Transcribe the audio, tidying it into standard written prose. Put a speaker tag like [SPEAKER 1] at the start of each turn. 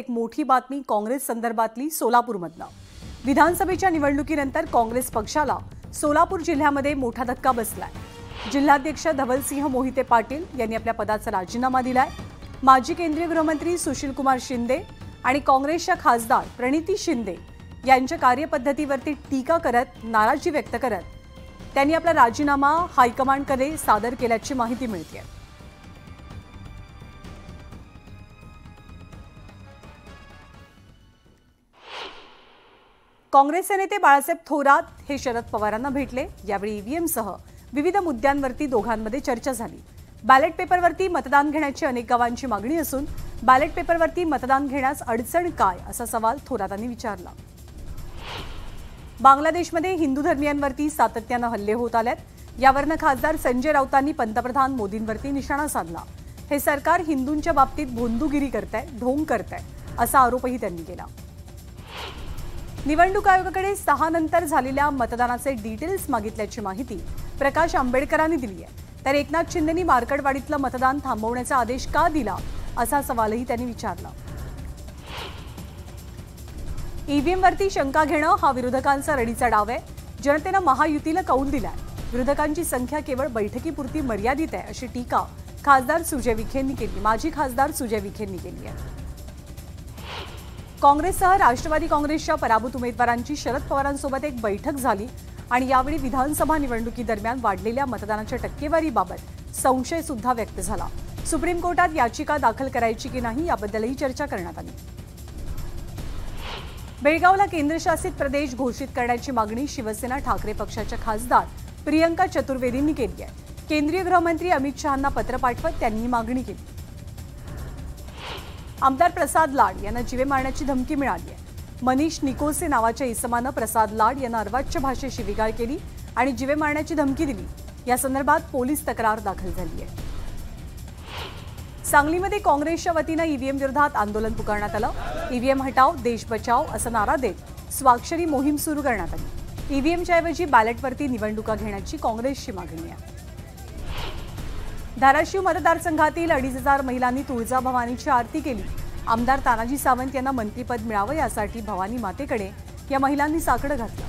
[SPEAKER 1] एक मोठी बातमी काँग्रेस संदर्भातली सोलापूरमधनं। विधानसभेच्या निवडणुकीनंतर काँग्रेस पक्षाला सोलापूर जिल्ह्यामध्ये मोठा धक्का बसलाय। जिल्हाध्यक्ष धवलसिंह मोहिते पाटील यांनी आपल्या पदाचा राजीनामा दिलाय। माजी केंद्रीय गृहमंत्री सुशीलकुमार शिंदे आणि काँग्रेसच्या खासदार प्रणिती शिंदे यांच्या कार्यपद्धतीवरती टीका करत नाराजी व्यक्त करत त्यांनी आपला राजीनामा हायकमांडकडे सादर केल्याची माहिती मिळते। काँग्रेसचे नेते बाळासाहेब थोरात हे शरद पवारांना भेटले। यावेळी ईव्हीएमसह विविध मुद्द्यांवरती दोघांमध्ये चर्चा झाली। बॅलेट पेपरवरती मतदान घेण्याची अनेक गावांची मागणी असून बॅलेट पेपरवरती मतदान घेण्यास अडचण काय असा सवाल थोरातांनी विचारला। बांगलादेशमध्ये हिंदू धर्मीयांवरती सातत्याने हल्ले होत आलेत। यावरनं खासदार संजय राऊतांनी पंतप्रधान मोदींवरती निशाणा साधला। हे सरकार हिंदूंच्या बाबतीत भोंदूगिरी करतंय, ढोंग करतंय असा आरोपही त्यांनी केला। निवडणूक आयोगाकडे 6 नंतर झालेल्या मतदानाचे डिटेल्स मागितल्याची माहिती प्रकाश आंबेडकरांनी दिली आहे। तर एकनाथ शिंदेंनी मार्कडवाडीतलं मतदान थांबवण्याचा आदेश का दिला असा सवालही त्यांनी विचारला। ईव्हीएमवरती शंका घेणं हा विरोधकांचा रडीचा डाव आहे। जनतेनं महायुतीला कौल दिलाय। विरोधकांची संख्या केवळ बैठकीपुरती मर्यादित आहे अशी टीका खासदार सुजय विखेंनी केली। माजी खासदार सुजय विखेंनी केली आहे। काँग्रेससह राष्ट्रवादी काँग्रेसच्या पराभूत उमेदवारांची शरद पवारांसोबत एक बैठक झाली आणि यावेळी विधानसभा निवडणुकीदरम्यान वाढलेल्या मतदानाच्या टक्केवारीबाबत संशय सुद्धा व्यक्त झाला। सुप्रीम कोर्टात याचिका दाखल करायची की नाही याबद्दलही चर्चा करण्यात आली। बेळगावला केंद्रशासित प्रदेश घोषित करण्याची मागणी शिवसेना ठाकरे पक्षाच्या खासदार प्रियंका चतुर्वेदींनी केली आहे। केंद्रीय गृहमंत्री अमित शहांना पत्र पाठवत त्यांनी मागणी केली। आमदार प्रसाद लाड यांना जीवे मारण्याची धमकी मिळाली आहे। मनीष निकोसे नावाच्या इसमानं प्रसाद लाड यांना अर्वाच्य भाषेत शिवीगाळ केली आणि जीवे मारण्याची धमकी दिली। या संदर्भात पोलीस तक्रार दाखल झाली आहे। सांगलीमध्ये काँग्रेसच्या वतीनं ईव्हीएम विरोधात आंदोलन पुकारण्यात आलं। ईव्हीएम हटाव देश बचाव असा नारा देत स्वाक्षरी मोहीम सुरू करण्यात आली। ईव्हीएमच्या ऐवजी बॅलेटवरती निवडणुका घेण्याची काँग्रेसची मागणी आहे। धाराशिव मतदारसंघातील 2,500 महिलांनी तुळजाभवानीची आरती केली। आमदार तानाजी सावंत यांना मंत्रिपद मिळावं यासाठी भवानी मातेकडे या महिलांनी साकडं घातलं।